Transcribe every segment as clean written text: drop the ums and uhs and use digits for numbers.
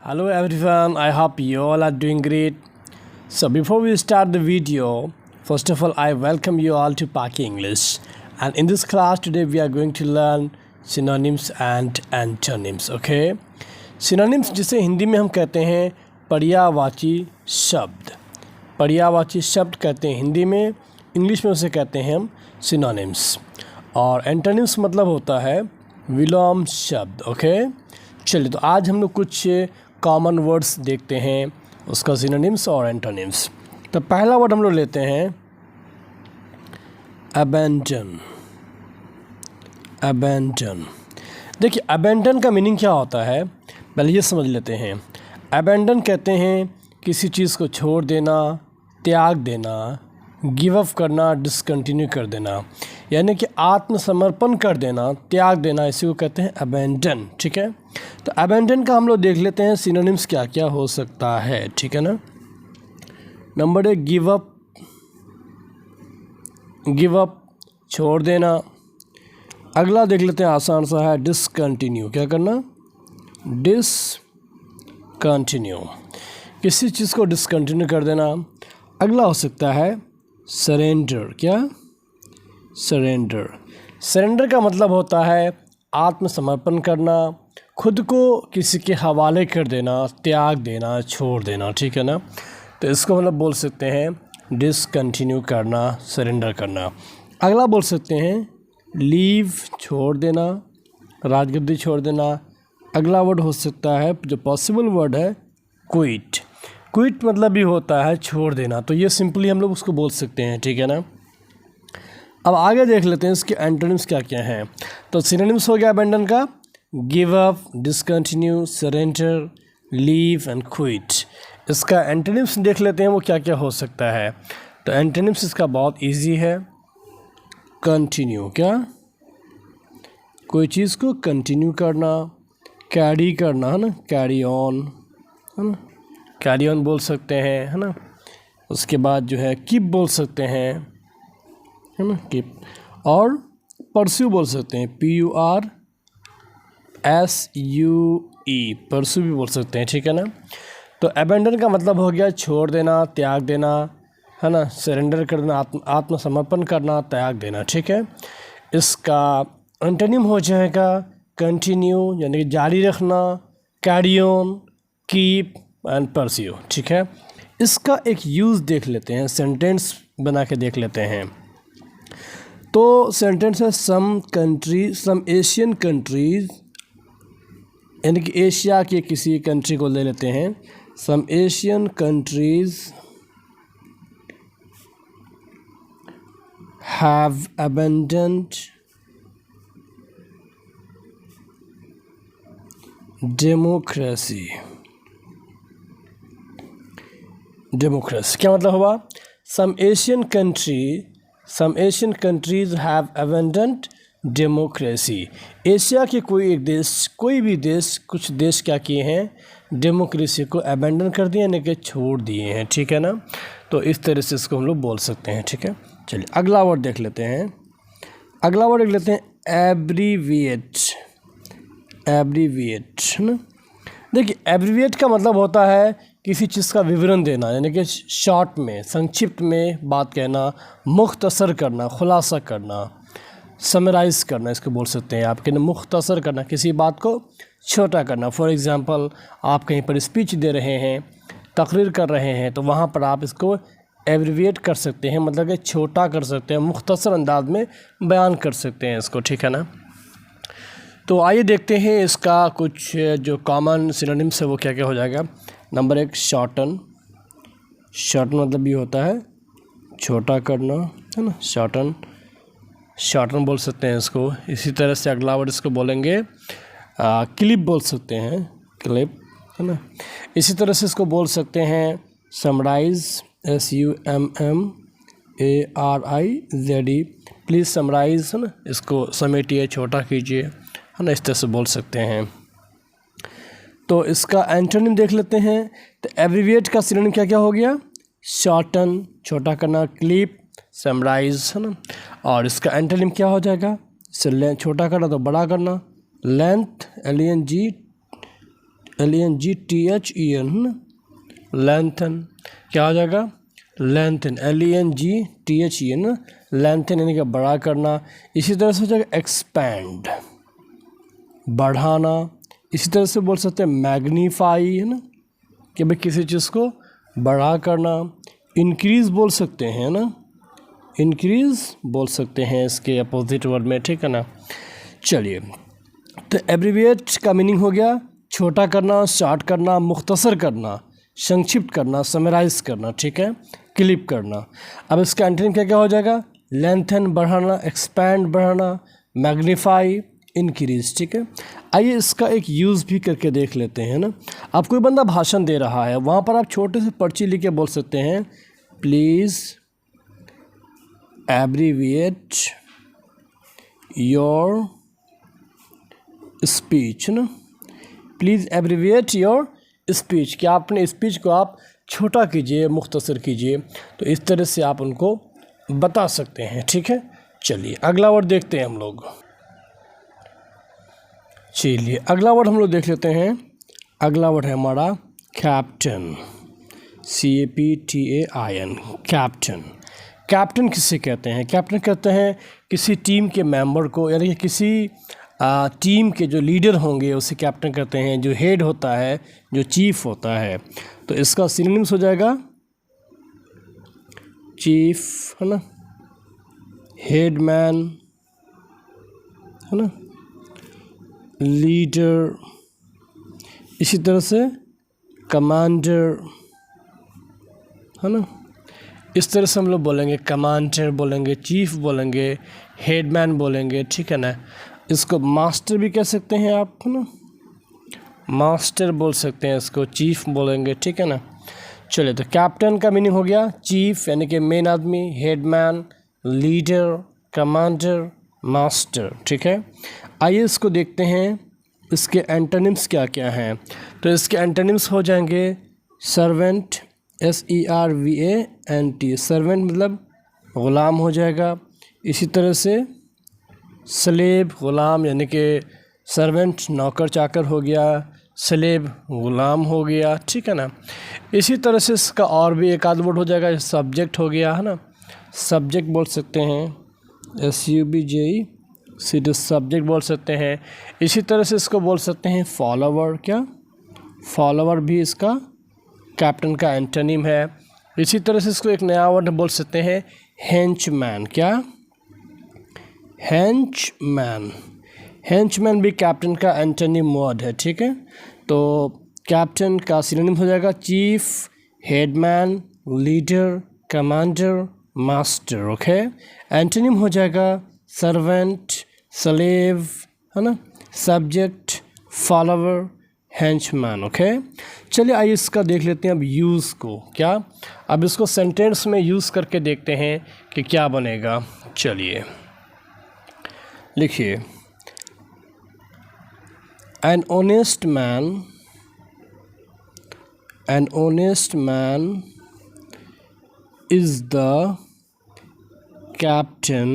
Hello everyone, I hope you all are doing great. So before we start the video, first of all I welcome you all to Paki English. And in this class today we are going to learn synonyms and antonyms, okay? Synonyms जिसे हिंदी में हम कहते हैं पर्यायवाची शब्द। पर्यायवाची शब्द कहते हैं हिंदी में, इंग्लिश में उसे कहते हैं हम synonyms। और एंटोनिम्स मतलब होता है विलोम शब्द, ओके? चलिए तो आज हम लोग कुछ कॉमन वर्ड्स देखते हैं, उसका सिनोनिम्स और एंटोनिम्स। तो पहला वर्ड हम लोग लेते हैं अबेंडन। अबेंडन, देखिए अबेंडन का मीनिंग क्या होता है, पहले ये समझ लेते हैं। अबेंडन कहते हैं किसी चीज़ को छोड़ देना, त्याग देना, गिव अप करना, डिसकंटिन्यू कर देना, यानी कि आत्मसमर्पण कर देना, त्याग देना, इसी को कहते हैं अबेंडन, ठीक है? तो अबेंडन का हम लोग देख लेते हैं सिनोनिम्स क्या क्या हो सकता है, ठीक है ना? Number 1 give up. Give up छोड़ देना। अगला देख लेते हैं, आसान सा है, डिसकंटिन्यू। क्या करना? डिसकंटिन्यू, किसी चीज़ को डिसकंटिन्यू कर देना। अगला हो सकता है सरेंडर। क्या? सरेंडर। सरेंडर का मतलब होता है आत्मसमर्पण करना, खुद को किसी के हवाले कर देना, त्याग देना, छोड़ देना, ठीक है ना? तो इसको मतलब बोल सकते हैं डिसकंटिन्यू करना, सरेंडर करना। अगला बोल सकते हैं लीव, छोड़ देना, राजगद्दी छोड़ देना। अगला वर्ड हो सकता है, जो पॉसिबल वर्ड है, क्विट। क्विट मतलब भी होता है छोड़ देना, तो ये सिंपली हम लोग उसको बोल सकते हैं, ठीक है ना? अब आगे देख लेते हैं इसके एंटोनिम्स क्या क्या हैं। तो सिनोनिम्स हो गया अबेंडन का give up, discontinue, surrender, leave and quit. इसका एंटोनिम्स देख लेते हैं वो क्या क्या हो सकता है। तो एंटोनिम्स इसका बहुत इजी है। कंटिन्यू, क्या? कोई चीज़ को कंटिन्यू करना, कैरी करना, है ना? कैरी ऑन, है ना? कैरी ऑन बोल सकते हैं, है ना? उसके बाद जो है कीप बोल सकते हैं, है ना? कीप। और परस्यू बोल सकते हैं, PURSUE, परस्यू भी बोल सकते हैं, ठीक है ना? तो अबेंडन का मतलब हो गया छोड़ देना, त्याग देना, है ना? सरेंडर करना, आत्मसमर्पण करना, त्याग देना, ठीक है? इसका एंटोनिम हो जाएगा कंटिन्यू, यानी कि जारी रखना, carry on, keep and pursue, ठीक है? इसका एक यूज़ देख लेते हैं, सेंटेंस बना के देख लेते हैं। तो सेंटेंस है सम एशियन कंट्रीज, यानी कि एशिया के किसी कंट्री को ले लेते हैं। Some Asian countries have abandoned democracy. Democracy क्या मतलब हुआ? Some Asian countries have abandoned democracy. Asia के कोई एक देश, कोई भी देश, कुछ देश क्या किए हैं? डेमोक्रेसी को अबेंडन कर दिए, यानी कि छोड़ दिए हैं, ठीक है ना? तो इस तरह से इसको हम लोग बोल सकते हैं, ठीक है? चलिए अगला वर्ड देख लेते हैं। अगला वर्ड देख लेते हैं एब्रीविएट। एब्रीविएट, है ना? देखिए एब्रीविएट का मतलब होता है किसी चीज़ का विवरण देना, यानी कि शॉर्ट में, संक्षिप्त में बात कहना, मुख्तसर करना, खुलासा करना, समराइज़ करना, इसको बोल सकते हैं आप। मुख्तसर करना, किसी बात को छोटा करना। फॉर एग्ज़ाम्पल आप कहीं पर स्पीच दे रहे हैं, तकरीर कर रहे हैं, तो वहाँ पर आप इसको एब्रीविएट कर सकते हैं, मतलब कि छोटा कर सकते हैं, मुख्तसर अंदाज में बयान कर सकते हैं इसको, ठीक है ना? तो आइए देखते हैं इसका कुछ जो कॉमन सिनोनिम्स है वो क्या क्या हो जाएगा। Number 1 shorten. शॉर्टन मतलब ये होता है छोटा करना, है ना? शॉर्टन बोल सकते हैं इसको। इसी तरह से अगला वर्ड इसको बोलेंगे क्लिप बोल सकते हैं, क्लिप, है ना? इसी तरह से इसको बोल सकते हैं समराइज़, SUMMARIZE, प्लीज़ समराइज़, है ना? इसको समेटिए, छोटा कीजिए, है ना? इस तरह से बोल सकते हैं। तो इसका एंटोनिम देख लेते हैं। तो एब्रीविएट का सिनोनिम क्या क्या हो गया? शॉर्टन, छोटा करना, क्लिप, समराइज़, है ना? और इसका एंटोनिम क्या हो जाएगा? छोटा करना तो बड़ा करना, लेंथ, LENG, LENGTHEN, लेंथन। क्या हो जाएगा? लेंथन, LENGTHEN, लेंथन यानी कि बड़ा करना। इसी तरह से हो जाएगा एक्सपैंड, बढ़ाना। इसी तरह से बोल सकते हैं मैग्नीफाई, है ना, कि भाई किसी चीज़ को बड़ा करना। इंक्रीज़ बोल सकते हैं ना, इंक्रीज़ बोल सकते हैं इसके अपोजिट वर्ड में, ठीक है ना। चलिए, तो एब्रीविएट का मीनिंग हो गया छोटा करना, शॉर्ट करना, मुख्तसर करना, संक्षिप्त करना, समराइज़ करना, ठीक है, क्लिप करना। अब इसका एंटोनिम क्या क्या हो जाएगा? लेंथन बढ़ाना, एक्सपैंड बढ़ाना, मैग्नीफाई, इंक्रीज, ठीक है। आइए इसका एक यूज़ भी करके देख लेते हैं ना। अब कोई बंदा भाषण दे रहा है, वहाँ पर आप छोटे से पर्ची लिख के बोल सकते हैं प्लीज़ एब्रीविएट योर स्पीच, ना, प्लीज़ एब्रीविएट योर स्पीच, कि आप अपने स्पीच को आप छोटा कीजिए, मुख्तसर कीजिए। तो इस तरह से आप उनको बता सकते हैं, ठीक है। चलिए अगला वर्ड देखते हैं हम लोग। चलिए अगला वर्ड हम लोग देख लेते हैं। अगला वर्ड है हमारा कैप्टन, CAPTAIN, कैप्टन। कैप्टन किसे कहते हैं? कैप्टन कहते हैं किसी टीम के मेंबर को, यानी कि किसी टीम के जो लीडर होंगे उसे कैप्टन कहते हैं। जो हेड होता है, जो चीफ होता है, तो इसका सिनोनिम्स हो जाएगा चीफ, है ना, हेडमैन, है ना, लीडर, इसी तरह से कमांडर, है ना। इस तरह से हम लोग बोलेंगे, कमांडर बोलेंगे, चीफ बोलेंगे, हेडमैन बोलेंगे, ठीक है ना। इसको मास्टर भी कह सकते हैं आप, है ना, मास्टर बोल सकते हैं इसको, चीफ बोलेंगे, ठीक है ना। चलिए, तो कैप्टन का मीनिंग हो गया चीफ यानी कि मेन आदमी, हेडमैन, लीडर, कमांडर, मास्टर, ठीक है। आइए इसको देखते हैं इसके एंटोनिम्स क्या क्या हैं। तो इसके एंटोनिम्स हो जाएंगे सर्वेंट, SERVANT, सर्वेंट मतलब ग़ुलाम हो जाएगा। इसी तरह से स्लेव, ग़ुलाम यानी कि सर्वेंट नौकर चाकर हो गया, स्लेव ग़ुलाम हो गया, ठीक है ना। इसी तरह से इसका और भी एक आध वर्ड हो जाएगा, सब्जेक्ट हो गया, है ना, सब्जेक्ट बोल सकते हैं, SUBJECT, सब्जेक्ट बोल सकते हैं। इसी तरह से इसको बोल सकते हैं फॉलोवर, क्या, फॉलोवर भी इसका कैप्टन का एंटोनिम है। इसी तरह से इसको एक नया वर्ड बोल सकते हैं हेंचमैन, क्या, हेंचमैन। हेंचमैन भी कैप्टन का एंटोनिम वर्ड है, ठीक है। तो कैप्टन का सिनोनिम हो जाएगा chief, headman, leader, commander, master, okay. Antonym हो जाएगा सर्वेंट, स्लेव, है ना, सब्जेक्ट, फॉलोवर, हेंचमैन, ओके। चलिए आइए इसका देख लेते हैं अब यूज़ को, क्या, अब इसको सेंटेंस में यूज़ करके देखते हैं कि क्या बनेगा। चलिए लिखिए, an honest man is the captain,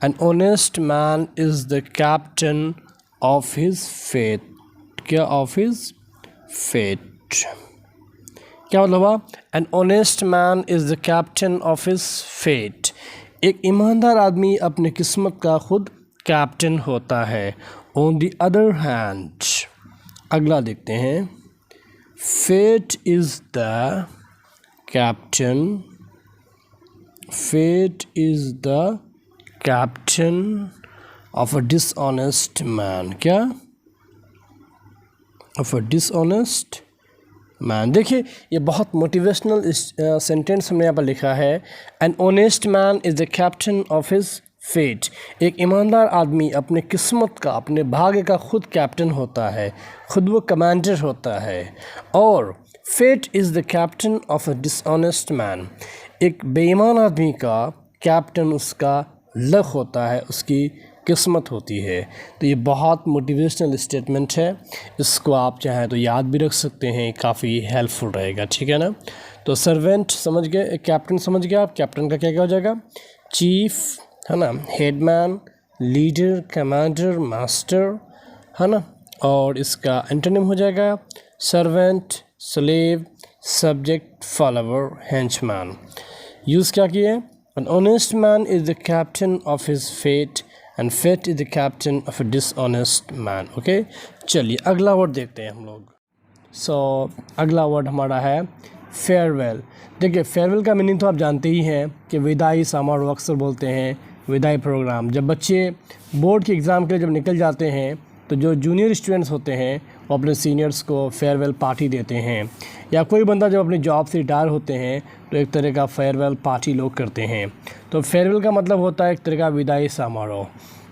an honest man is the captain of his fate, क्या, of his fate, क्या मतलब हुआ? An honest man is the captain of his fate, एक ईमानदार आदमी अपने किस्मत का खुद कैप्टन होता है। On the other hand, अगला देखते हैं, fate is the captain, fate is the captain of a dishonest man, क्या, of a dishonest मैन। देखिए ये बहुत मोटिवेशनल सेंटेंस हमने यहाँ पर लिखा है, an honest man is the captain of his fate, एक ईमानदार आदमी अपने किस्मत का, अपने भाग्य का खुद कैप्टन होता है, खुद वो कमांडर होता है। और fate is the captain of a dishonest man, एक बेईमान आदमी का कैप्टन उसका लक होता है, उसकी किस्मत होती है। तो ये बहुत मोटिवेशनल स्टेटमेंट है, इसको आप चाहें तो याद भी रख सकते हैं, काफ़ी हेल्पफुल रहेगा, ठीक है ना। तो सर्वेंट समझ गए, कैप्टन समझ गए आप, कैप्टन का क्या क्या हो जाएगा, चीफ, है ना, हेडमैन, लीडर, कमांडर, मास्टर, है ना। और इसका एंटोनिम हो जाएगा servant, slave, subject, follower, henchman. Use क्या किए? An honest man is the captain of his fate and fate is the captain of a dishonest man. Okay, चलिए अगला वर्ड देखते हैं हम लोग। अगला वर्ड हमारा है फेयरवेल। देखिए, फेयरवेल का मीनिंग तो आप जानते ही हैं कि विदाई समारोह अक्सर बोलते हैं, विदाई प्रोग्राम। जब बच्चे बोर्ड के एग्ज़ाम के लिए जब निकल जाते हैं तो जो जूनियर स्टूडेंट्स होते हैं वो अपने सीनियर्स को फेयरवेल पार्टी देते हैं, या कोई बंदा जब अपनी जॉब से रिटायर होते हैं तो एक तरह का फेयरवेल पार्टी लोग करते हैं। तो फेयरवेल का मतलब होता है एक तरह का विदाई समारोह।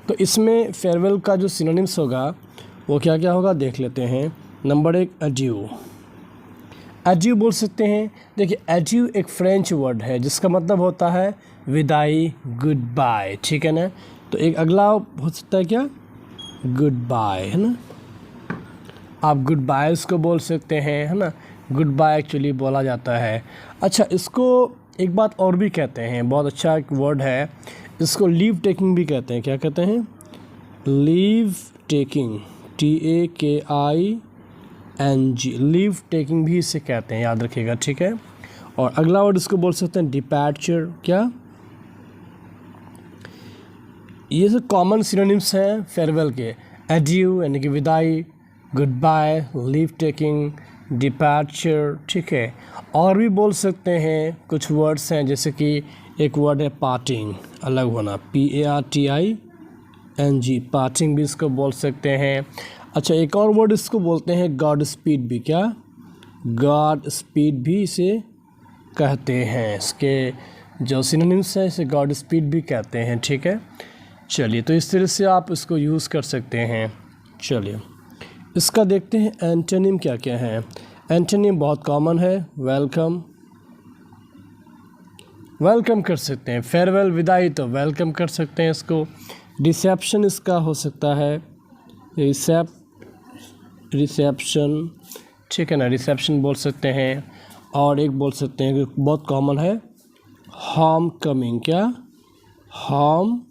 तो इसमें फेयरवेल का जो सिनोनिम्स होगा वो क्या क्या होगा देख लेते हैं। Number 1, edu. एड्यू बोल सकते हैं। देखिए, एड्यू एक फ्रेंच वर्ड है जिसका मतलब होता है विदाई, गुड बाय, ठीक है ना। तो एक अगला हो सकता है क्या, गुड बाय, है ना। आप गुड बाय उसको बोल सकते हैं, है ना। गुड बाय एक्चुअली बोला जाता है। अच्छा, इसको एक बात और भी कहते हैं, बहुत अच्छा एक वर्ड है, इसको लीव टेकिंग भी कहते हैं। क्या कहते हैं? Leave taking, TAKING, leave taking भी इसे कहते हैं, याद रखिएगा, ठीक है। और अगला वर्ड इसको बोल सकते हैं डिपैर्चर। क्या? ये सब कॉमन सिनोनिम्स हैं फेयरवेल के। एड्यू यानी कि विदाई, गुड बाय, लीव टेकिंग, डिपैर्चर, ठीक है। और भी बोल सकते हैं, कुछ वर्ड्स हैं जैसे कि एक वर्ड है पार्टिंग, अलग होना, PARTING, पार्टिंग भी इसको बोल सकते हैं। अच्छा, एक और वर्ड इसको बोलते हैं गॉड स्पीड भी। क्या? गॉड स्पीड भी इसे कहते हैं। इसके जो सिनोनिम्स हैं इसे गॉड स्पीड भी कहते हैं, ठीक है। चलिए, तो इस तरह से आप इसको यूज़ कर सकते हैं। चलिए इसका देखते हैं एंटोनिम क्या क्या है। एंटोनिम बहुत कॉमन है, वेलकम, वेलकम कर सकते हैं। फेयरवेल, विदाई, तो वेलकम कर सकते हैं इसको। रिसेप्शन इसका हो सकता है रिसेप्शन, ठीक है ना, रिसेप्शन बोल सकते हैं। और एक बोल सकते हैं कि बहुत कॉमन है, होम कमिंग। क्या? होम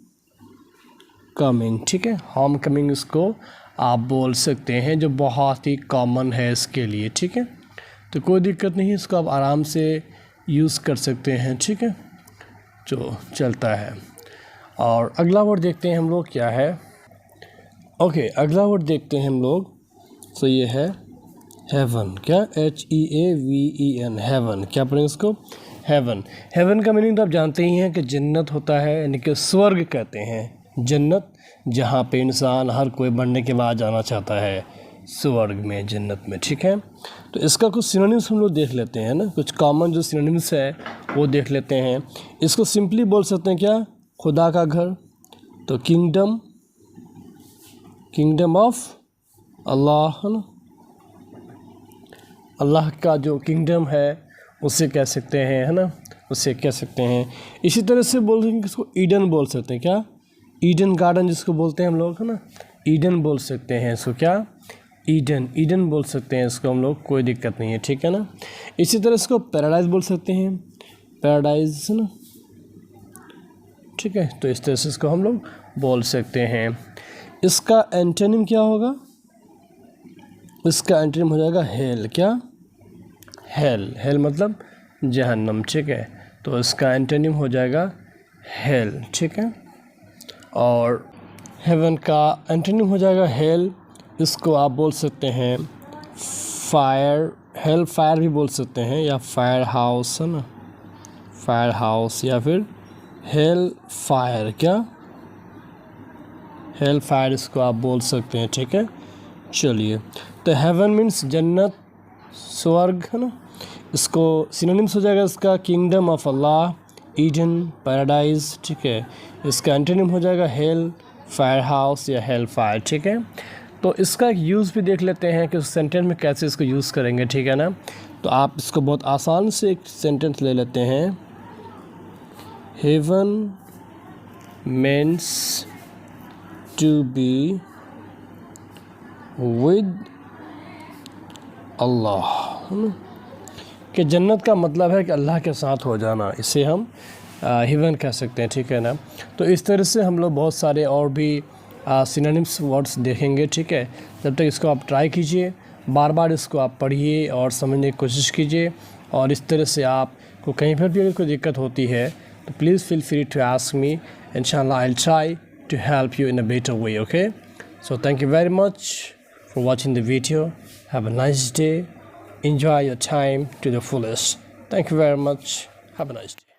कमिंग, ठीक है। होम कमिंग इसको आप बोल सकते हैं, जो बहुत ही कॉमन है इसके लिए, ठीक है। तो कोई दिक्कत नहीं, इसको आप आराम से यूज़ कर सकते हैं, ठीक है, जो चलता है। और अगला वर्ड देखते हैं हम लोग क्या है। ओके, अगला वर्ड देखते हैं हम लोग। तो ये है हेवन। क्या? HEAVEN, heaven. क्या पढ़ेंगे इसको? हेवन। हेवन का मीनिंग तो आप जानते ही हैं कि जन्नत होता है, यानी कि स्वर्ग कहते हैं। जन्नत, जहाँ पे इंसान हर कोई मरने के बाद जाना चाहता है, स्वर्ग में, जन्नत में, ठीक है। तो इसका कुछ सिनोनिम्स हम लोग देख लेते हैं ना, कुछ कॉमन जो सिनोनिम्स है वो देख लेते हैं। इसको सिंपली बोल सकते हैं क्या? खुदा का घर, तो किंगडम, किंगडम ऑफ अल्लाह, है ना। अल्लाह का जो किंगडम है उसे कह सकते हैं, है ना, उसे कह सकते हैं। इसी तरह से बोल सकते हैं, इसको ईडन बोल सकते हैं। क्या? ईडन गार्डन जिसको बोलते हैं हम लोग, है ना, ईडन बोल सकते हैं इसको। क्या? ईडन, ईडन बोल सकते हैं इसको हम लोग, कोई दिक्कत नहीं है, ठीक है ना। इसी तरह इसको पैराडाइज बोल सकते हैं, पैराडाइज, है ना, ठीक है। तो इस तरह से इसको हम लोग बोल सकते हैं। इसका एंटोनिम क्या होगा? इसका एंटोनिम हो जाएगा हेल। क्या? हेल, हेल मतलब जहन्नम, ठीक है। तो इसका एंटोनिम हो जाएगा हेल, ठीक है। और हेवन का एंटोनिम हो जाएगा हेल। इसको आप बोल सकते हैं फायर, हेल फायर भी बोल सकते हैं, या फायर हाउस, है ना, फायर हाउस, या फिर हेल फायर। क्या? हेल फायर इसको आप बोल सकते हैं, ठीक है। चलिए, तो हेवन मीन्स जन्नत, स्वर्ग, है ना। इसको सिनोनिम्स हो जाएगा इसका kingdom of Allah, Eden, paradise, ठीक है। इसका एंटोनिम हो जाएगा हेल, फायर हाउस या हेल फायर, ठीक है। तो इसका एक यूज़ भी देख लेते हैं कि उस सेंटेंस में कैसे इसको यूज़ करेंगे, ठीक है ना। तो आप इसको बहुत आसान से एक सेंटेंस ले लेते हैं। Heaven means to be with Allah, कि जन्नत का मतलब है कि अल्लाह के साथ हो जाना, इसे हम हेवन कह सकते हैं, ठीक है ना। तो इस तरह से हम लोग बहुत सारे और भी सिनोनिम्स वर्ड्स देखेंगे, ठीक है। जब तक इसको आप ट्राई कीजिए, बार बार इसको आप पढ़िए और समझने की कोशिश कीजिए। और इस तरह से आपको कहीं पर भी अगर कोई दिक्कत होती है तो please feel free to ask me, इंशाल्लाह I will try to help you in a better way. Okay, so thank you very much for watching the video. Have a nice day. Enjoy your time to the fullest. Thank you very much. Have a nice day.